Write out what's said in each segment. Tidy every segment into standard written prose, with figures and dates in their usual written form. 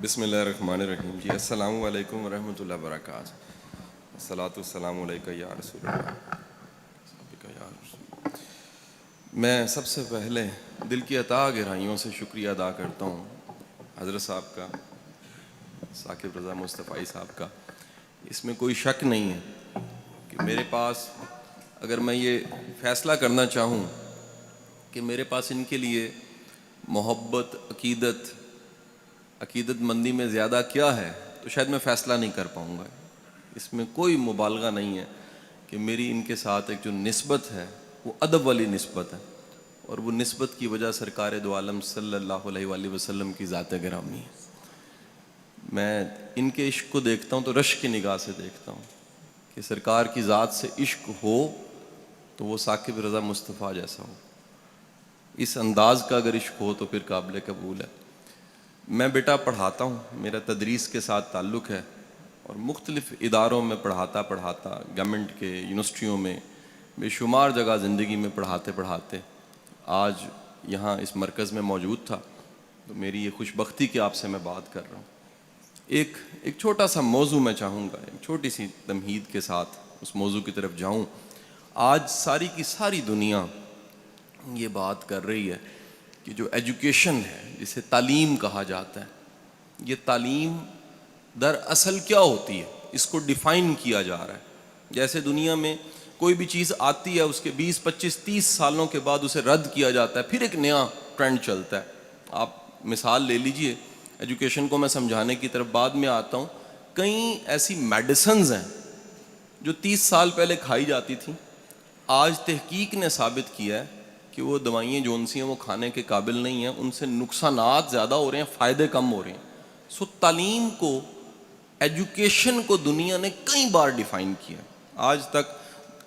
بسم اللہ الرحمن الرحیم. جی السلام علیکم ورحمۃ اللہ وبرکاتہ. الصلاۃ والسلام علیک یا رسول اللہ. میں سب سے پہلے دل کی عطا گہرائیوں سے شکریہ ادا کرتا ہوں حضرت صاحب کا, ثاقب رضا مصطفی صاحب کا. اس میں کوئی شک نہیں ہے کہ میرے پاس اگر میں یہ فیصلہ کرنا چاہوں کہ میرے پاس ان کے لیے محبت, عقیدت مندی میں زیادہ کیا ہے, تو شاید میں فیصلہ نہیں کر پاؤں گا. اس میں کوئی مبالغہ نہیں ہے کہ میری ان کے ساتھ ایک جو نسبت ہے وہ ادب والی نسبت ہے, اور وہ نسبت کی وجہ سرکار دو عالم صلی اللہ علیہ وآلہ وسلم کی ذات گرامی ہے. میں ان کے عشق کو دیکھتا ہوں تو رشک کی نگاہ سے دیکھتا ہوں کہ سرکار کی ذات سے عشق ہو تو وہ ثاقب رضا مصطفیٰ جیسا ہو. اس انداز کا اگر عشق ہو تو پھر قابل قبول ہے. میں بیٹا پڑھاتا ہوں, میرا تدریس کے ساتھ تعلق ہے, اور مختلف اداروں میں پڑھاتا گورنمنٹ کے یونیورسٹیوں میں بے شمار جگہ زندگی میں پڑھاتے آج یہاں اس مرکز میں موجود تھا. تو میری یہ خوش بختی کہ آپ سے میں بات کر رہا ہوں. ایک چھوٹا سا موضوع میں چاہوں گا, ایک چھوٹی سی تمہید کے ساتھ اس موضوع کی طرف جاؤں. آج ساری کی ساری دنیا یہ بات کر رہی ہے کہ جو ایجوکیشن ہے, جسے تعلیم کہا جاتا ہے, یہ تعلیم دراصل کیا ہوتی ہے, اس کو ڈیفائن کیا جا رہا ہے. جیسے دنیا میں کوئی بھی چیز آتی ہے اس کے 20, 25, 30 سالوں کے بعد اسے رد کیا جاتا ہے, پھر ایک نیا ٹرینڈ چلتا ہے. آپ مثال لے لیجئے, ایجوکیشن کو میں سمجھانے کی طرف بعد میں آتا ہوں. کئی ایسی میڈیسنز ہیں جو 30 سال پہلے کھائی جاتی تھیں, آج تحقیق نے ثابت کیا ہے کہ وہ دوائیں جون سی ہیں وہ کھانے کے قابل نہیں ہیں, ان سے نقصانات زیادہ ہو رہے ہیں, فائدے کم ہو رہے ہیں. تعلیم کو, ایجوکیشن کو دنیا نے کئی بار ڈیفائن کیا. آج تک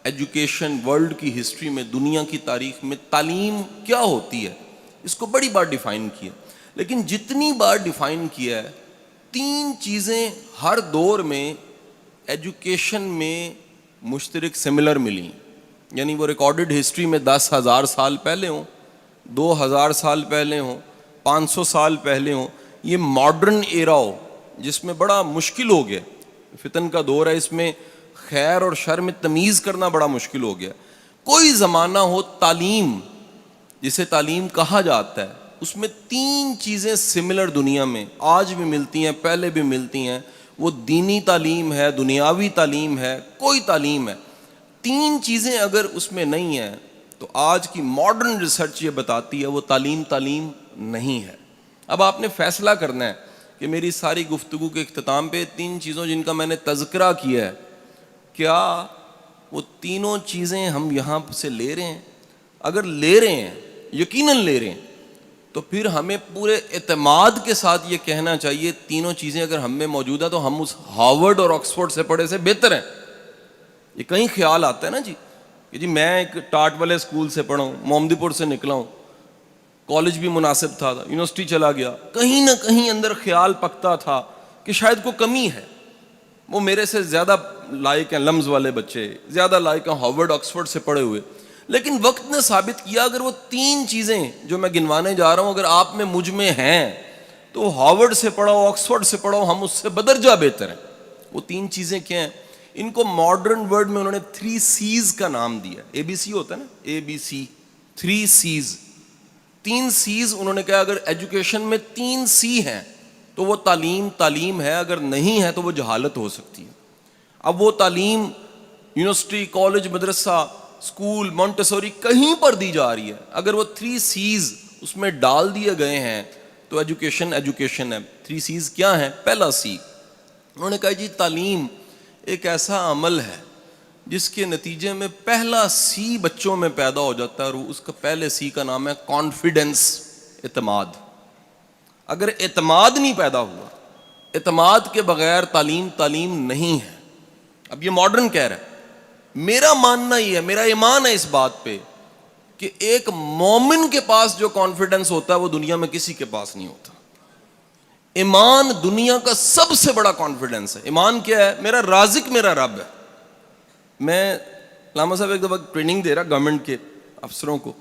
ایجوکیشن ورلڈ کی ہسٹری میں, دنیا کی تاریخ میں تعلیم کیا ہوتی ہے اس کو بڑی بار ڈیفائن کیا. لیکن جتنی بار ڈیفائن کیا ہے, 3 چیزیں ہر دور میں ایجوکیشن میں مشترک سملر ملی. یعنی وہ ریکارڈڈ ہسٹری میں 10,000 سال پہلے ہوں, 2,000 سال پہلے ہوں, 500 سال پہلے ہوں, یہ ماڈرن ایرا ہو جس میں بڑا مشکل ہو گیا, فتن کا دور ہے, اس میں خیر اور شر میں تمیز کرنا بڑا مشکل ہو گیا. کوئی زمانہ ہو, تعلیم جسے تعلیم کہا جاتا ہے, اس میں 3 چیزیں سملر دنیا میں آج بھی ملتی ہیں, پہلے بھی ملتی ہیں. وہ دینی تعلیم ہے, دنیاوی تعلیم ہے, کوئی تعلیم ہے. 3 چیزیں اگر اس میں نہیں ہیں تو آج کی ماڈرن ریسرچ یہ بتاتی ہے وہ تعلیم نہیں ہے. اب آپ نے فیصلہ کرنا ہے کہ میری ساری گفتگو کے اختتام پہ 3 چیزوں جن کا میں نے تذکرہ کیا ہے, کیا وہ تینوں چیزیں ہم یہاں سے لے رہے ہیں؟ اگر لے رہے ہیں, یقیناً لے رہے ہیں, تو پھر ہمیں پورے اعتماد کے ساتھ یہ کہنا چاہیے تینوں چیزیں اگر ہم میں موجود ہیں تو ہم اس ہارورڈ اور آکسفورڈ سے پڑھے سے بہتر ہیں. یہ کہیں خیال آتا ہے نا کہ جی میں ایک ٹاٹ والے اسکول سے پڑھا ہوں, محمدی پور سے نکلا ہوں, کالج بھی مناسب تھا, یونیورسٹی چلا گیا, کہیں نہ کہیں اندر خیال پکتا تھا کہ شاید کوئی کمی ہے, وہ میرے سے زیادہ لائق ہیں لمز والے بچے, زیادہ لائق ہیں ہارورڈ آکسفورڈ سے پڑھے ہوئے. لیکن وقت نے ثابت کیا اگر وہ 3 چیزیں جو میں گنوانے جا رہا ہوں اگر آپ میں مجھ میں ہیں تو ہارورڈ سے پڑھو, آکسفورڈ سے پڑھو, ہم اس سے بدرجہ بہتر ہیں. وہ 3 چیزیں کیا ہیں؟ ان کو ماڈرن ورڈ میں انہوں نے 3 C's کا نام دیا. ABC ہوتا ہے نا, ABC, 3 C's. 3 C's انہوں نے کہا اگر ایجوکیشن میں 3 C ہیں تو وہ تعلیم ہے, اگر نہیں ہے تو وہ جہالت ہو سکتی ہے. اب وہ تعلیم یونیورسٹی, کالج, مدرسہ, اسکول, مونٹیسوری کہیں پر دی جا رہی ہے, اگر وہ 3 C's اس میں ڈال دیے گئے ہیں تو ایجوکیشن ہے. 3 C's کیا ہیں؟ پہلا C انہوں نے کہا جی تعلیم ایک ایسا عمل ہے جس کے نتیجے میں پہلا C بچوں میں پیدا ہو جاتا ہے, اور اس کا پہلے C کا نام ہے کانفیڈنس, اعتماد. اگر اعتماد نہیں پیدا ہوا, اعتماد کے بغیر تعلیم نہیں ہے. اب یہ ماڈرن کہہ رہا ہے, میرا ماننا یہ ہے, میرا ایمان ہے اس بات پہ کہ ایک مومن کے پاس جو کانفیڈنس ہوتا ہے وہ دنیا میں کسی کے پاس نہیں ہوتا. ایمان دنیا کا سب سے بڑا کانفیڈنس ہے. ایمان کیا ہے؟ میرا رازق میرا رب ہے. میں علامہ صاحب ایک دفعہ ٹریننگ دے رہا گورنمنٹ کے افسروں کو,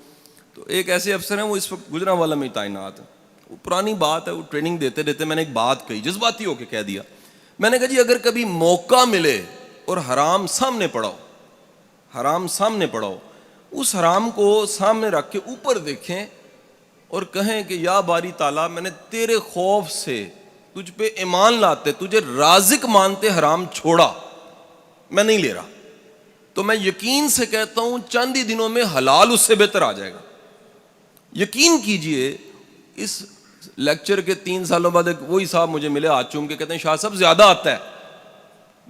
تو ایک ایسے افسر ہیں وہ اس وقت گجرانوالہ میں تعینات ہیں. وہ پرانی بات ہے, وہ ٹریننگ دیتے دیتے میں نے ایک بات کہی, جذباتی ہو کے کہہ دیا. میں نے کہا جی اگر کبھی موقع ملے اور حرام سامنے پڑا ہو, حرام سامنے پڑا ہو, اس حرام کو سامنے رکھ کے اوپر دیکھیں اور کہیں کہ یا باری تعالیٰ میں نے تیرے خوف سے تجھ پہ ایمان لاتے, تجھے رازق مانتے حرام چھوڑا, میں نہیں لے رہا, تو میں یقین سے کہتا ہوں چند ہی دنوں میں حلال اس سے بہتر آ جائے گا. یقین کیجئے اس لیکچر کے 3 سالوں بعد ایک وہی صاحب مجھے ملے ہاتھ چوم کے, کہتے ہیں شاہ صاحب زیادہ آتا ہے,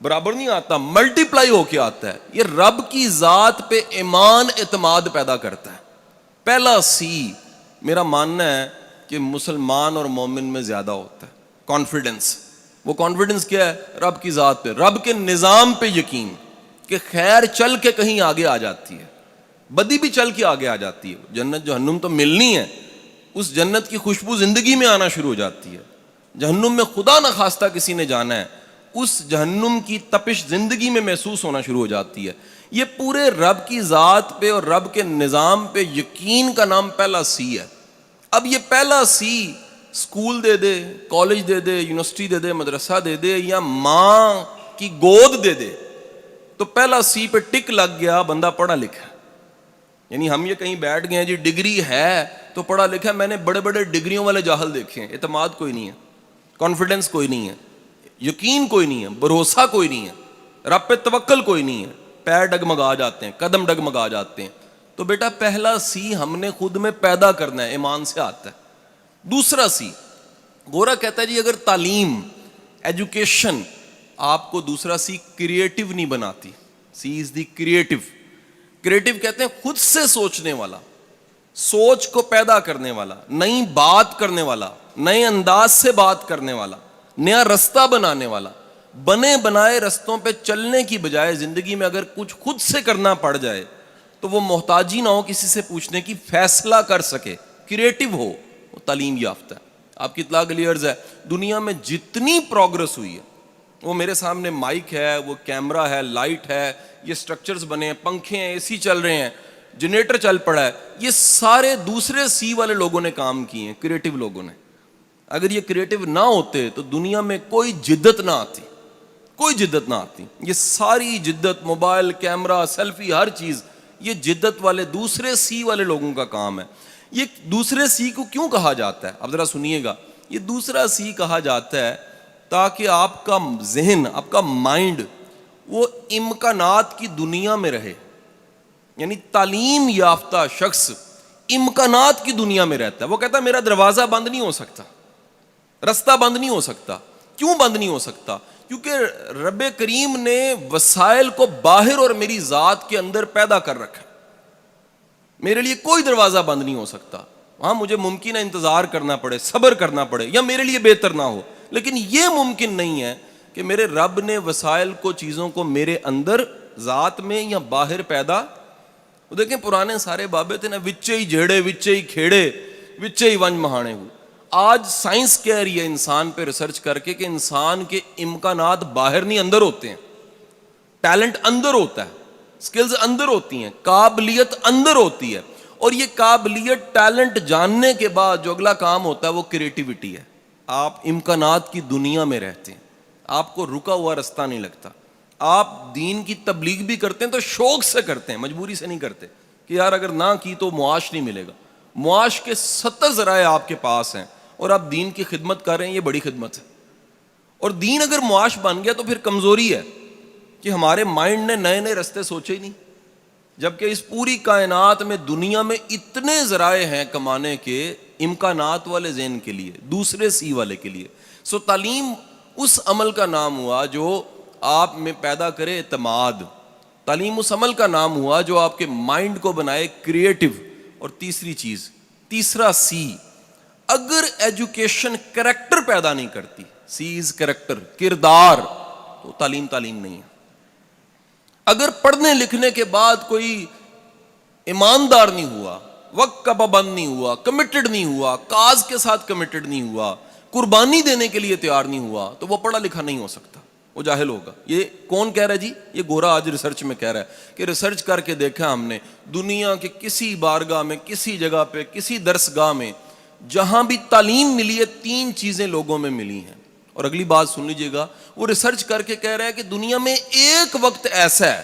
برابر نہیں آتا, ملٹی پلائی ہو کے آتا ہے. یہ رب کی ذات پہ ایمان اعتماد پیدا کرتا ہے. پہلا سی میرا ماننا ہے کہ مسلمان اور مومن میں زیادہ ہوتا ہے, کانفیڈنس. وہ کانفیڈنس کیا ہے؟ رب کی ذات پہ, رب کے نظام پہ یقین کہ خیر چل کے کہیں آگے آ جاتی ہے, بدی بھی چل کے آگے آ جاتی ہے. جنت جہنم تو ملنی ہے, اس جنت کی خوشبو زندگی میں آنا شروع ہو جاتی ہے. جہنم میں خدا نہ خواستہ کسی نے جانا ہے, اس جہنم کی تپش زندگی میں محسوس ہونا شروع ہو جاتی ہے. یہ پورے رب کی ذات پہ اور رب کے نظام پہ یقین کا نام پہلا سی ہے. اب یہ پہلا سی اسکول دے دے, کالج دے دے, یونیورسٹی دے دے, مدرسہ دے دے, یا ماں کی گود دے دے, تو پہلا سی پہ ٹک لگ گیا, بندہ پڑھا لکھا. یعنی ہم یہ کہیں بیٹھ گئے ہیں جی ڈگری ہے تو پڑھا لکھا. میں نے بڑے بڑے ڈگریوں والے جاہل دیکھے ہیں, اعتماد کوئی نہیں ہے, کانفیڈنس کوئی نہیں ہے, یقین کوئی نہیں ہے, بھروسہ کوئی نہیں ہے, رب پہ توکل کوئی نہیں ہے, پیر ڈگمگا جاتے ہیں, قدم ڈگمگا جاتے ہیں. تو بیٹا پہلا سی ہم نے خود میں پیدا کرنا ہے, ایمان سے آتا ہے. دوسرا سی, گورا کہتا ہے جی اگر تعلیم, ایجوکیشن آپ کو, دوسرا سی کریٹو نہیں بناتی. سی از دی کریٹو. کریٹو کہتے ہیں خود سے سوچنے والا, سوچ کو پیدا کرنے والا, نئی بات کرنے والا, نئے انداز سے بات کرنے والا, نیا رستہ بنانے والا. بنے بنائے رستوں پہ چلنے کی بجائے زندگی میں اگر کچھ خود سے کرنا پڑ جائے تو وہ محتاجی نہ ہو کسی سے پوچھنے کی, فیصلہ کر سکے, کریٹو ہو, وہ تعلیم یافتہ ہے. آپ کی اطلاع کے لیے عرض ہے, دنیا میں جتنی پروگرس ہوئی ہے, وہ میرے سامنے مائک ہے, وہ کیمرہ ہے, لائٹ ہے, یہ سٹرکچرز بنے ہیں, پنکھے ہیں, اے سی چل رہے ہیں, جنریٹر چل پڑا ہے, یہ سارے دوسرے سی والے لوگوں نے کام کیے ہیں, کریٹو لوگوں نے. اگر یہ کریٹو نہ ہوتے تو دنیا میں کوئی جدت نہ آتی, کوئی جدت نہ آتی. یہ ساری جدت, موبائل, کیمرہ, سیلفی, ہر چیز, یہ جدت والے دوسرے سی والے لوگوں کا کام ہے. یہ دوسرے سی کو کیوں کہا جاتا ہے؟ اب ذرا سنیے گا. یہ دوسرا سی کہا جاتا ہے تاکہ آپ کا ذہن, آپ کا مائنڈ وہ امکانات کی دنیا میں رہے. یعنی تعلیم یافتہ شخص امکانات کی دنیا میں رہتا ہے. وہ کہتا ہے میرا دروازہ بند نہیں ہو سکتا, رستہ بند نہیں ہو سکتا. کیوں بند نہیں ہو سکتا؟ کیونکہ رب کریم نے وسائل کو باہر اور میری ذات کے اندر پیدا کر رکھا. میرے لیے کوئی دروازہ بند نہیں ہو سکتا. ہاں مجھے ممکن ہے انتظار کرنا پڑے, صبر کرنا پڑے, یا میرے لیے بہتر نہ ہو, لیکن یہ ممکن نہیں ہے کہ میرے رب نے وسائل کو, چیزوں کو میرے اندر ذات میں یا باہر پیدا. وہ دیکھیں پرانے سارے بابے تھے نا, وچے ہی جھیڑے, وچے ہی کھیڑے, وچے ہی ونج مہانے ہوئے. آج سائنس کہہ رہی ہے انسان پہ ریسرچ کر کے کہ انسان کے امکانات باہر نہیں اندر ہوتے ہیں. ٹیلنٹ اندر ہوتا ہے, سکلز اندر ہوتی ہیں, قابلیت اندر ہوتی ہے. اور یہ قابلیت, ٹیلنٹ جاننے کے بعد جو اگلا کام ہوتا ہے وہ کریٹیوٹی ہے. آپ امکانات کی دنیا میں رہتے ہیں, آپ کو رکا ہوا رستہ نہیں لگتا. آپ دین کی تبلیغ بھی کرتے ہیں تو شوق سے کرتے ہیں, مجبوری سے نہیں کرتے کہ یار اگر نہ کی تو معاش نہیں ملے گا. معاش کے 70 ذرائع آپ کے پاس ہیں اور آپ دین کی خدمت کر رہے ہیں, یہ بڑی خدمت ہے. اور دین اگر معاش بن گیا تو پھر کمزوری ہے کہ ہمارے مائنڈ نے نئے نئے رستے سوچے ہی نہیں, جبکہ اس پوری کائنات میں, دنیا میں اتنے ذرائع ہیں کمانے کے, امکانات والے ذہن کے لیے, دوسرے سی والے کے لیے. سو تعلیم اس عمل کا نام ہوا جو آپ میں پیدا کرے اعتماد. تعلیم اس عمل کا نام ہوا جو آپ کے مائنڈ کو بنائے کریٹو. اور تیسری چیز, تیسرا سی, اگر ایجوکیشن کریکٹر پیدا نہیں کرتی, سی از کریکٹر, کردار, تو تعلیم نہیں ہے. اگر پڑھنے لکھنے کے بعد کوئی ایماندار نہیں ہوا, وقت کا پابند نہیں ہوا, کمیٹڈ نہیں ہوا, کاز کے ساتھ کمیٹڈ نہیں ہوا, قربانی دینے کے لیے تیار نہیں ہوا, تو وہ پڑھا لکھا نہیں ہو سکتا, وہ جاہل ہوگا. یہ کون کہہ رہا ہے جی؟ یہ گورا آج ریسرچ میں کہہ رہا ہے کہ ریسرچ کر کے دیکھا ہم نے, دنیا کے کسی بارگاہ میں, کسی جگہ پہ, کسی درسگاہ میں جہاں بھی تعلیم ملی ہے 3 چیزیں لوگوں میں ملی ہیں. اور اگلی بات سن لیجئے گا, وہ ریسرچ کر کے کہہ رہا ہے کہ دنیا میں ایک وقت ایسا ہے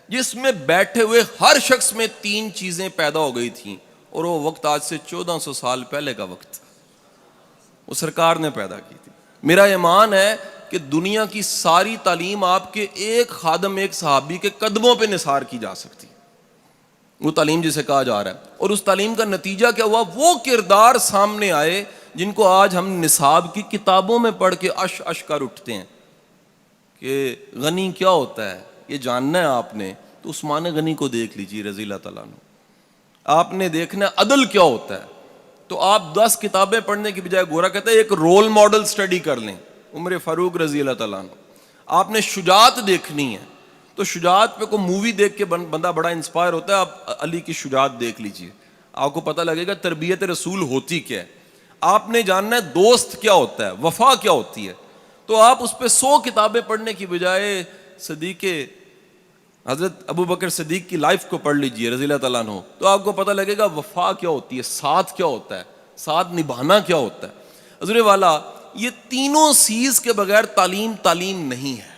جس میں بیٹھے ہوئے ہر شخص میں 3 چیزیں پیدا ہو گئی تھیں, اور وہ وقت آج سے 1400 سال پہلے کا وقت, وہ سرکار نے پیدا کی تھی. میرا ایمان ہے کہ دنیا کی ساری تعلیم آپ کے ایک خادم, ایک صحابی کے قدموں پہ نثار کی جا سکتی, وہ تعلیم جسے کہا جا رہا ہے. اور اس تعلیم کا نتیجہ کیا ہوا؟ وہ کردار سامنے آئے جن کو آج ہم نصاب کی کتابوں میں پڑھ کے اش کر اٹھتے ہیں کہ غنی کیا ہوتا ہے. یہ جاننا ہے آپ نے تو عثمان غنی کو دیکھ لیجیے رضی اللہ تعالیٰ عنہ. آپ نے دیکھنا ہے عدل کیا ہوتا ہے تو آپ 10 کتابیں پڑھنے کی بجائے گورا کہتا ہے ایک رول ماڈل سٹڈی کر لیں, عمر فاروق رضی اللہ تعالیٰ عنہ. آپ نے شجاعت دیکھنی ہے تو شجاعت پہ کوئی مووی دیکھ کے بندہ بڑا انسپائر ہوتا ہے. آپ علی کی شجاعت دیکھ لیجئے, آپ کو پتہ لگے گا تربیت رسول ہوتی کیا ہے. آپ نے جاننا ہے دوست کیا ہوتا ہے, وفا کیا ہوتی ہے, تو آپ اس پہ 100 کتابیں پڑھنے کی بجائے صدیق حضرت ابو بکر صدیق کی لائف کو پڑھ لیجئے رضی اللہ تعالیٰ عنہ, تو آپ کو پتہ لگے گا وفا کیا ہوتی ہے, ساتھ کیا ہوتا ہے, ساتھ نبھانا کیا ہوتا ہے. حضور والا, یہ تینوں سیز کے بغیر تعلیم نہیں ہے.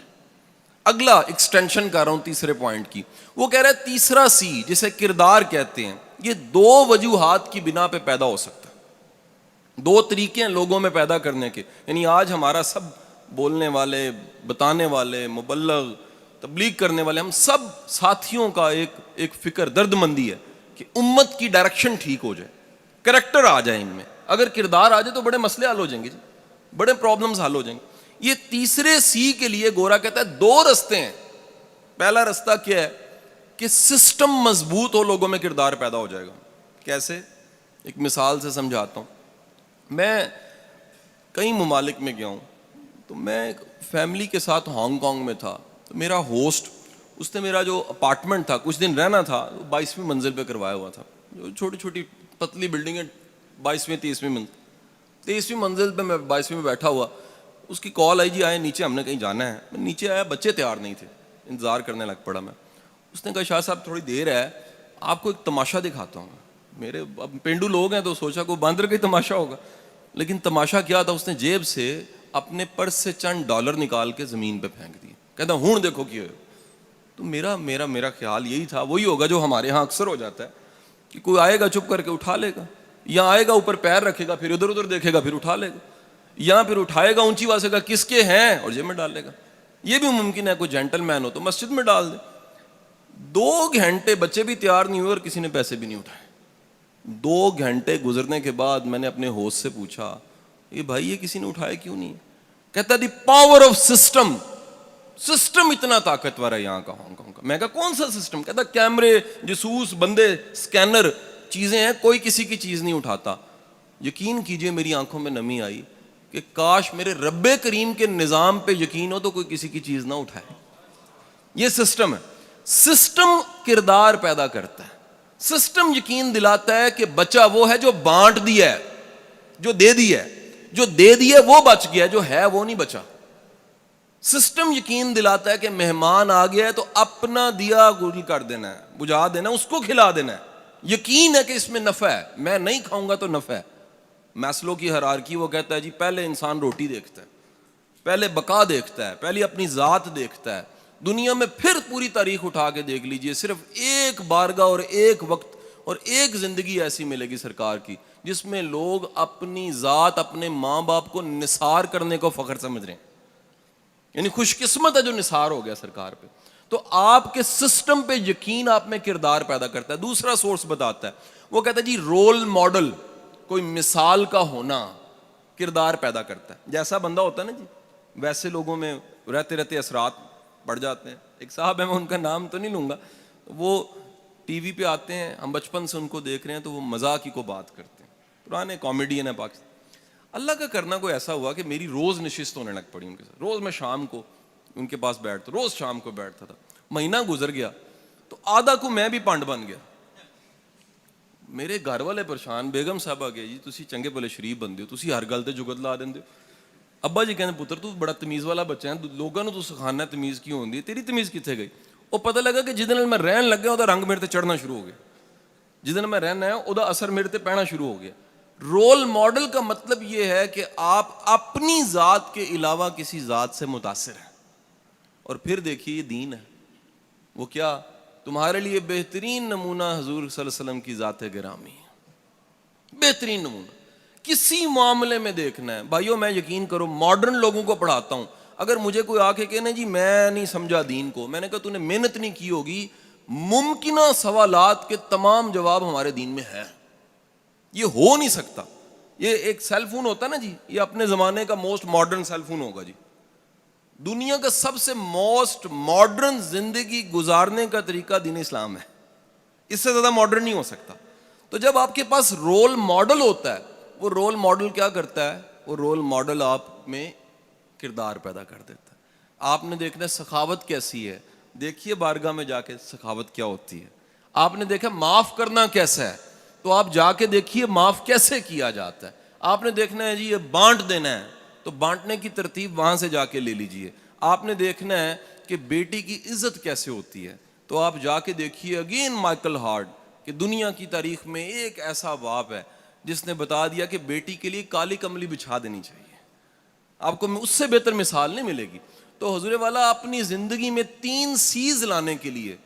اگلا ایکسٹینشن کر رہا ہوں تیسرے پوائنٹ کی, وہ کہہ رہا ہے تیسرا سی جسے کردار کہتے ہیں, یہ 2 وجوہات کی بنا پہ پیدا ہو سکتا ہے. 2 طریقے ہیں لوگوں میں پیدا کرنے کے. یعنی آج ہمارا سب بولنے والے, بتانے والے, مبلغ, تبلیغ کرنے والے, ہم سب ساتھیوں کا ایک فکر, درد مندی ہے کہ امت کی ڈائریکشن ٹھیک ہو جائے, کریکٹر آ جائے ان میں. اگر کردار آ جائے تو بڑے مسئلے حل ہو جائیں گے جی, بڑے پرابلمز حل ہو جائیں گے. یہ تیسرے سی کے لیے گورا کہتا ہے 2 رستے ہیں. پہلا رستہ کیا ہے کہ سسٹم مضبوط ہو, لوگوں میں کردار پیدا ہو جائے گا. کیسے؟ ایک مثال سے سمجھاتا ہوں. میں کئی ممالک میں گیا ہوں, تو میں فیملی کے ساتھ ہانگ کانگ میں تھا. تو میرا ہوسٹ, اس نے میرا جو اپارٹمنٹ تھا, کچھ دن رہنا تھا, 22ویں منزل پہ کروایا ہوا تھا. جو چھوٹی چھوٹی پتلی بلڈنگ ہے, 22ویں 23ویں منزل, 23ویں منزل پہ میں 22ویں میں بیٹھا ہوا. اس کی کال آئی, جی آئے نیچے, ہم نے کہیں جانا ہے. میں نیچے آیا, بچے تیار نہیں تھے, انتظار کرنے لگ پڑا میں. اس نے کہا شاہ صاحب تھوڑی دیر ہے, آپ کو ایک تماشا دکھاتا ہوں. میرے اب پینڈو لوگ ہیں تو سوچا کوئی باندر کا ہی تماشا ہوگا, لیکن تماشا کیا تھا, اس نے جیب سے اپنے پرس سے چند ڈالر نکال کے زمین پہ پھینک دیے. کہتا ہوں دیکھو کیا ہے. تو میرا خیال یہی تھا, وہی ہوگا جو ہمارے ہاں اکثر ہو جاتا ہے کہ کوئی آئے گا چپ کر کے اٹھا لے گا, یا آئے گا اوپر پیر رکھے گا, پھر ادھر ادھر دیکھے گا, پھر اٹھا لے گا, یا پھر اٹھائے گا اونچی آواز سے کہا کس کے ہیں اور جیب میں ڈال لے گا. یہ بھی ممکن ہے کوئی جینٹل مین ہو تو مسجد میں ڈال دے. 2 گھنٹے بچے بھی تیار نہیں ہوئے اور کسی نے پیسے بھی نہیں اٹھائے. 2 گھنٹے گزرنے کے بعد میں نے اپنے ہوسٹ سے پوچھا, یہ بھائی یہ کسی نے اٹھائے کیوں نہیں؟ کہتا the power of system, system اتنا طاقتور ہے یہاں کا, ہانگ کانگ کا. میں کہا کون سا سسٹم؟ کہتا کیمرے, جاسوس, بندے, سکینر, چیزیں ہیں, کوئی کسی کی چیز نہیں اٹھاتا. یقین کیجئے میری آنکھوں میں نمی آئی کہ کاش میرے رب کریم کے نظام پہ یقین ہو تو کوئی کسی کی چیز نہ اٹھائے. یہ سسٹم ہے. سسٹم کردار پیدا کرتا ہے. سسٹم یقین دلاتا ہے کہ بچہ وہ ہے جو بانٹ دیا ہے, جو دے دیا ہے, جو دے دیا وہ بچ گیا, جو ہے وہ نہیں بچا. سسٹم یقین دلاتا ہے کہ مہمان آ گیا ہے تو اپنا دیا گل کر دینا ہے, بجھا دینا, اس کو کھلا دینا ہے. یقین ہے کہ اس میں نفع ہے, میں نہیں کھاؤں گا تو نفع ہے. میسلو کی ہیرارکی, وہ کہتا ہے جی پہلے انسان روٹی دیکھتا ہے, پہلے بقا دیکھتا ہے, پہلے اپنی ذات دیکھتا ہے. دنیا میں پھر پوری تاریخ اٹھا کے دیکھ لیجئے, صرف ایک بارگاہ اور ایک وقت اور ایک زندگی ایسی ملے گی سرکار کی جس میں لوگ اپنی ذات, اپنے ماں باپ کو نثار کرنے کو فخر سمجھ رہے ہیں. یعنی خوش قسمت ہے جو نثار ہو گیا سرکار پہ. تو آپ کے سسٹم پہ یقین آپ میں کردار پیدا کرتا ہے. دوسرا سورس بتاتا ہے, وہ کہتا ہے جی رول ماڈل, کوئی مثال کا ہونا کردار پیدا کرتا ہے. جیسا بندہ ہوتا ہے نا جی, ویسے لوگوں میں رہتے رہتے اثرات بڑھ جاتے ہیں. ایک صاحب ہیں, میں ان کا نام تو نہیں لوں گا, وہ ٹی وی پہ آتے ہیں, ہم بچپن سے ان کو دیکھ رہے ہیں, تو وہ مزاق کی کو بات کرتے ہیں, پرانے کامیڈین ہیں پاکستان. اللہ کا کرنا کوئی ایسا ہوا کہ میری روز نشست ہونے لگ پڑی ان کے ساتھ. روز میں شام کو ان کے پاس بیٹھتا, روز شام کو بیٹھتا تھا. مہینہ گزر گیا تو آدھا کو میں بھی پانڈ بن گیا. میرے گھر والے پریشان, بیگم صاحبہ گئے جی تسی چنگے بھلے شریف بندے ہو, تسی ہر گل تے جگت لا دیندے ہو. ابا جی کہنے پتر تو بڑا تمیز والا بچہ ہے, لوگوں نے تو سکھانا ہے تمیز کیوں ہوندی ہے, تیری تمیز کتنے گئی؟ وہ پتہ لگا کہ جس دن میں رہن لگا وہ رنگ میرے تے چڑھنا شروع ہو گیا, جس دن میں رہنا ہے وہ اثر میرے تے پینا شروع ہو گیا. رول ماڈل کا مطلب یہ ہے کہ آپ اپنی ذات کے علاوہ کسی ذات سے متاثر ہیں. اور پھر دیکھیے یہ دین ہے. وہ کیا؟ تمہارے لیے بہترین نمونہ حضور صلی اللہ علیہ وسلم کی ذات گرامی ہے. بہترین نمونہ کسی معاملے میں دیکھنا ہے. بھائیو میں یقین کرو ماڈرن لوگوں کو پڑھاتا ہوں, اگر مجھے کوئی آ کے کہنا جی میں نہیں سمجھا دین کو, میں نے کہا تو نے محنت نہیں کی ہوگی. ممکنہ سوالات کے تمام جواب ہمارے دین میں ہے. یہ ہو نہیں سکتا. یہ ایک سیل فون ہوتا ہے نا جی, یہ اپنے زمانے کا موسٹ ماڈرن سیل فون ہوگا جی. دنیا کا سب سے موسٹ ماڈرن زندگی گزارنے کا طریقہ دین اسلام ہے. اس سے زیادہ ماڈرن نہیں ہو سکتا. تو جب آپ کے پاس رول ماڈل ہوتا ہے, وہ رول ماڈل کیا کرتا ہے؟ وہ رول ماڈل آپ میں کردار پیدا کر دیتا ہے. آپ نے دیکھنا ہے سخاوت کیسی ہے, دیکھیے بارگاہ میں جا کے سخاوت کیا ہوتی ہے. آپ نے دیکھا معاف کرنا کیسا ہے, تو آپ جا کے دیکھیے معاف کیسے کیا جاتا ہے. آپ نے دیکھنا ہے جی یہ بانٹ دینا ہے, تو بانٹنے کی ترتیب وہاں سے جا کے لے لیجئے. آپ نے دیکھنا ہے کہ بیٹی کی عزت کیسے ہوتی ہے, تو آپ جا کے دیکھیے اگین مائیکل ہارٹ, کہ دنیا کی تاریخ میں ایک ایسا باپ ہے جس نے بتا دیا کہ بیٹی کے لیے کالی کملی بچھا دینی چاہیے. آپ کو اس سے بہتر مثال نہیں ملے گی. تو حضور والا اپنی زندگی میں 3 سیز لانے کے لیے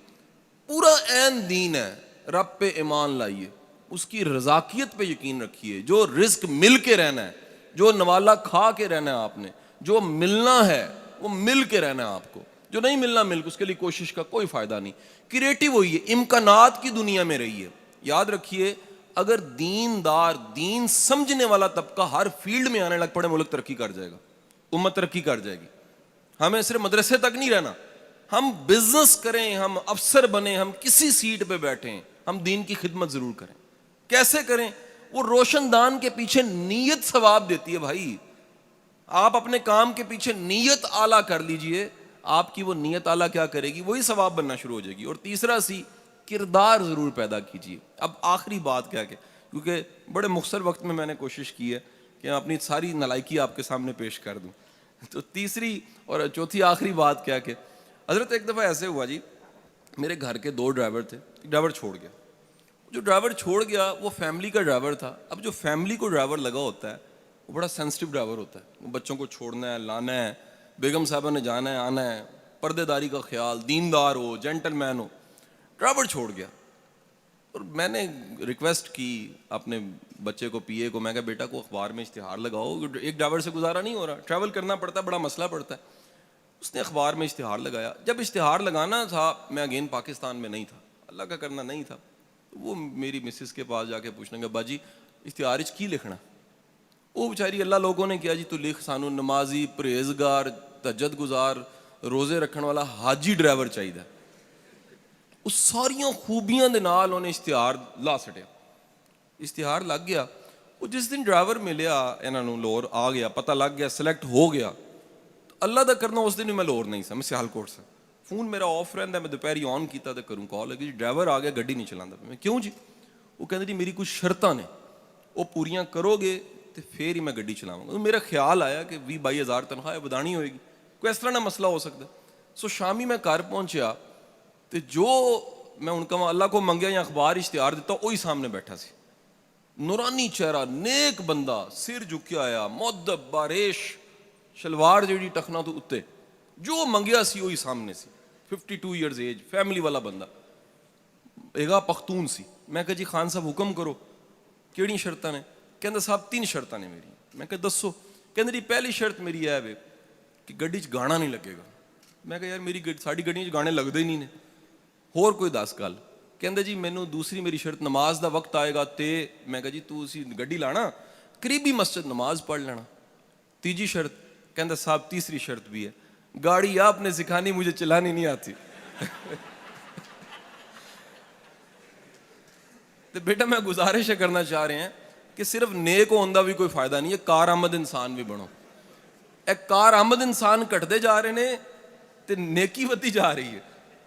پورا عین دین ہے. رب پہ ایمان لائیے, اس کی رزاقیت پہ یقین رکھیے, جو رزق مل کے رہنا ہے, جو نوالا کھا کے رہنا ہے آپ نے, جو ملنا ہے وہ مل کے رہنا ہے آپ کو, جو نہیں ملنا مل اس کے لیے کوشش کا کوئی فائدہ نہیں. کریٹو ہوئیے, امکانات کی دنیا میں رہیے. یاد رکھیے اگر دیندار, دین سمجھنے والا طبقہ ہر فیلڈ میں آنے لگ پڑے, ملک ترقی کر جائے گا, امت ترقی کر جائے گی. ہمیں صرف مدرسے تک نہیں رہنا, ہم بزنس کریں, ہم افسر بنیں, ہم کسی سیٹ پہ بیٹھیں, ہم دین کی خدمت ضرور کریں. کیسے کریں؟ وہ روشن دان کے پیچھے نیت ثواب دیتی ہے بھائی. آپ اپنے کام کے پیچھے نیت اعلیٰ کر لیجئے, آپ کی وہ نیت اعلیٰ کیا کرے گی؟ وہی ثواب بننا شروع ہو جائے گی. اور تیسرا سی, کردار ضرور پیدا کیجیے. اب آخری بات کیا کہ کیونکہ بڑے مختصر وقت میں نے کوشش کی ہے کہ اپنی ساری نالائکی آپ کے سامنے پیش کر دوں. تو تیسری اور چوتھی آخری بات کیا کہ حضرت ایک دفعہ ایسے ہوا جی, میرے گھر کے 2 ڈرائیور تھے, ڈرائیور چھوڑ گیا. جو ڈرائیور چھوڑ گیا وہ فیملی کا ڈرائیور تھا. اب جو فیملی کو ڈرائیور لگا ہوتا ہے وہ بڑا سینسٹیو ڈرائیور ہوتا ہے. وہ بچوں کو چھوڑنا ہے, لانا ہے, بیگم صاحبہ نے جانا ہے آنا ہے, پردے داری کا خیال, دیندار ہو, جینٹل مین ہو. ڈرائیور چھوڑ گیا, اور میں نے ریکویسٹ کی اپنے بچے کو, پی اے کو, میں کہا بیٹا کو اخبار میں اشتہار لگاؤ, ایک ڈرائیور سے گزارا نہیں ہو رہا, ٹریول کرنا پڑتا ہے, بڑا مسئلہ پڑتا ہے. اس نے اخبار میں اشتہار لگایا. جب اشتہار لگانا تھا, میں اگین پاکستان میں نہیں تھا, اللہ کا کرنا نہیں تھا, وہ میری مسز کے پاس جا کے پوچھنے گا باجی اشتہار کی لکھنا؟ وہ بیچاری اللہ لوگوں نے کیا جی تو لکھ سانو نمازی, پرہیزگار, تہجد گزار, روزے رکھنے والا حاجی ڈرائیور چاہیے. اس ساریاں خوبیاں دے نال انہیں اشتہار لا سٹیا. اشتہار لگ گیا. وہ جس دن ڈرائیور ملیا انہاں نوں, لاہور آ گیا, پتہ لگ گیا, سلیکٹ ہو گیا, تو اللہ دا کرنا اس دن بھی میں لاہور نہیں سا, میں سیالکوٹ سے. فون میرا آف رہندا, میں دوپہری آن کیتا تے کروں کال, کہ جی ڈرائیور آ گیا, گڈی نہیں چلاندا. میں کیوں جی؟ وہ کہندے جی میری کچھ شرطاں نے, وہ پوریاں کرو گے تو پھر ہی میں گڈی چلاواں گا. میرا خیال آیا کہ 20-22 ہزار تنخواہ ودانی ہوئے گی, کوئی اس طرح نہ مسئلہ ہو سکتا. سو شامی میں گھر پہنچیا تو جو میں ان کا اللہ کو منگیا یا اخبار اشتہار دیتا, وہی سامنے بیٹھا سی, نورانی چہرہ, نیک بندہ, سر جھکیا آیا, مؤدب, باریش, شلوار جیڑی ٹخنا تو اتے, جو منگیا سی وہی سامنے سی. 52 ایئرز ایج, فیملی والا بندہ, ایگا پختون سی. میں کہا جی خان صاحب حکم کرو, کیڑی شرطاں نے؟ کہندا صاحب 3 شرطاں نے میری. میں کہا دسو. کہندا جی پہلی شرط میری ہے وے کہ گڈی چ گانا نہیں لگے گا. میں کہا یار میری ساڈی گڈیاں چ گانے لگدے ہی نہیں نے, ہور کوئی 10 گل. کہندا جی مینوں دوسری میری شرط, نماز دا وقت آئے گا تے. میں کہا جی تو اسی گڈی لانا, قریبی مسجد نماز پڑھ لینا. تیجی شرط. کہندا صاحب تیسری شرط بھی ہے, گاڑی آپ نے سکھانی, مجھے چلانی نہیں آتی. تو بیٹا میں گزارش کرنا چاہ رہے ہیں کہ صرف نیک ہونے دا بھی کوئی فائدہ نہیں ہے, کار آمد انسان بھی بنو. ایک کار آمد انسان کٹتے جا رہے ہیں تے نیکی ودی جا رہی ہے,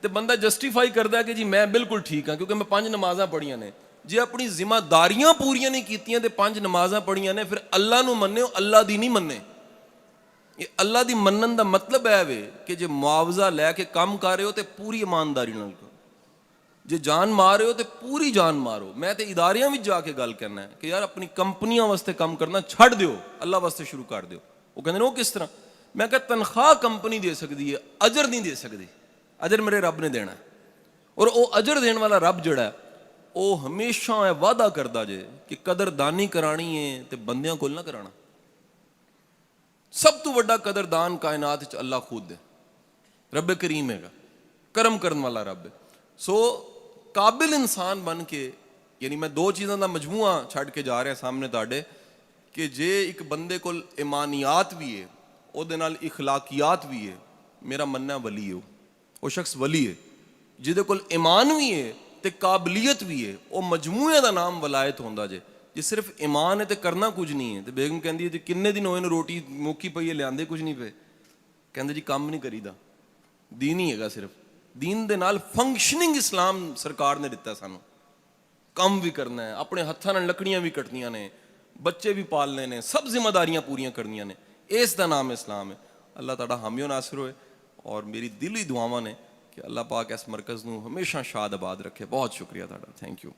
تے بندہ جسٹیفائی کردا ہے کہ جی میں بالکل ٹھیک ہاں کیونکہ میں 5 نمازاں پڑھیاں نے. جی اپنی ذمہ داریاں پوریاں نہیں کیتیاں تے 5 نمازاں پڑھیاں نے, پھر اللہ نو مننے ہو, اللہ دی نہیں مننے. یہ اللہ دی منن دا مطلب ہے وے کہ جے معاوضہ لے کے کام کر رہے ہو تے پوری ایمانداری نال کرو. ਜੇ ਜਾਨ ਮਾਰ ਰਹੇ ਹੋ ਤੇ ਪੂਰੀ ਜਾਨ ਮਾਰੋ। ਮੈਂ ਤੇ ਇਦਾਰਿਆਂ ਵਿੱਚ ਜਾ ਕੇ ਗੱਲ ਕਰਨਾ ਹੈ ਕਿ ਯਾਰ ਆਪਣੀ ਕੰਪਨੀਆਂ ਵਾਸਤੇ ਕੰਮ ਕਰਨਾ ਛੱਡ ਦਿਓ, ਅੱਲਾ ਵਾਸਤੇ ਸ਼ੁਰੂ ਕਰ ਦਿਓ। ਉਹ ਕਹਿੰਦੇ ਨੇ ਉਹ ਕਿਸ ਤਰ੍ਹਾਂ? ਮੈਂ ਕਿਹਾ ਤਨਖਾਹ ਕੰਪਨੀ ਦੇ ਸਕਦੀ ਹੈ, ਅਜਰ ਨਹੀਂ ਦੇ ਸਕਦੀ। ਅਜਰ ਮੇਰੇ ਰੱਬ ਨੇ ਦੇਣਾ, ਔਰ ਉਹ ਅਜਰ ਦੇਣ ਵਾਲਾ ਰੱਬ ਜਿਹੜਾ ਉਹ ਹਮੇਸ਼ਾ ਇਹ ਵਾਅਦਾ ਕਰਦਾ ਜੇ ਕਿ ਕਦਰਦਾਨੀ ਕਰਾਣੀ ਹੈ ਤੇ ਬੰਦਿਆਂ ਕੋਲ ਨਾ ਕਰਾਣਾ। ਸਭ ਤੋਂ ਵੱਡਾ ਕਦਰਦਾਨ ਕਾਇਨਾਤ 'ਚ ਅੱਲਾ ਖੁਦ ਹੈ, ਰੱਬ ਕਰੀਮ ਹੈਗਾ, ਕਰਮ ਕਰਨ ਵਾਲਾ ਰੱਬ ਹੈ। ਸੋ ਕਾਬਿਲ ਇਨਸਾਨ ਬਣ ਕੇ, ਯਾਨੀ ਮੈਂ ਦੋ ਚੀਜ਼ਾਂ ਦਾ ਮਜਮੂਆ ਛੱਡ ਕੇ ਜਾ ਰਿਹਾ ਸਾਹਮਣੇ ਤੁਹਾਡੇ, ਕਿ ਜੇ ਇੱਕ ਬੰਦੇ ਕੋਲ ਇਮਾਨੀਆਤ ਵੀ ਹੈ, ਉਹਦੇ ਨਾਲ ਇਖਲਾਕੀਆਤ ਵੀ ਹੈ, ਮੇਰਾ ਮੰਨਣਾ ਵਲੀ ਹੈ, ਉਹ ਸ਼ਖਸ ਵਲੀ ਹੈ। ਜਿਹਦੇ ਕੋਲ ਈਮਾਨ ਵੀ ਹੈ ਤੇ ਕਾਬਲੀਅਤ ਵੀ ਹੈ, ਉਹ ਮਜਮੂਏ ਦਾ ਨਾਮ ਵਲਾਇਤ ਹੁੰਦਾ ਜੇ। ਜੇ ਸਿਰਫ ਈਮਾਨ ਹੈ ਤੇ ਕਰਨਾ ਕੁਝ ਨਹੀਂ ਹੈ। ਤੇ ਬੇਗਮ ਕਹਿੰਦੀ ਹੈ ਜੀ ਕਿੰਨੇ ਦਿਨ ਹੋਏ ਨੇ ਰੋਟੀ ਮੁੱਕੀ ਪਈ ਹੈ, ਲਿਆਂਦੇ ਕੁਝ ਨਹੀਂ ਪਏ। ਕਹਿੰਦੇ ਜੀ ਕੰਮ ਨਹੀਂ ਕਰੀਦਾ, ਦੀਨ ਹੀ ਹੈਗਾ ਸਿਰਫ। ਦੀਨ ਦੇ ਨਾਲ ਫੰਕਸ਼ਨਿੰਗ ਇਸਲਾਮ ਸਰਕਾਰ ਨੇ ਦਿੱਤਾ ਸਾਨੂੰ। ਕੰਮ ਵੀ ਕਰਨਾ ਹੈ, ਆਪਣੇ ਹੱਥਾਂ ਨਾਲ ਲੱਕੜੀਆਂ ਵੀ ਕੱਟਣੀਆਂ ਨੇ, ਬੱਚੇ ਵੀ ਪਾਲਨੇ ਨੇ, ਸਭ ਜ਼ਿੰਮੇਦਾਰੀਆਂ ਪੂਰੀਆਂ ਕਰਨੀਆਂ ਨੇ। ਇਸ ਦਾ ਨਾਮ ਇਸਲਾਮ ਹੈ। ਅੱਲਾਹ ਤੁਹਾਡਾ ਹਾਮੀ ਨਾਸਿਰ ਹੋਏ। ਔਰ ਮੇਰੀ ਦਿਲੀ ਦੁਆਵਾਂ ਨੇ ਕਿ ਅੱਲਾਹ ਪਾਕ ਇਸ ਮਰਕਜ਼ ਨੂੰ ਹਮੇਸ਼ਾ ਸ਼ਾਦ ਆਬਾਦ ਰੱਖੇ। ਬਹੁਤ ਸ਼ੁਕਰੀਆ ਤੁਹਾਡਾ, ਥੈਂਕ ਯੂ।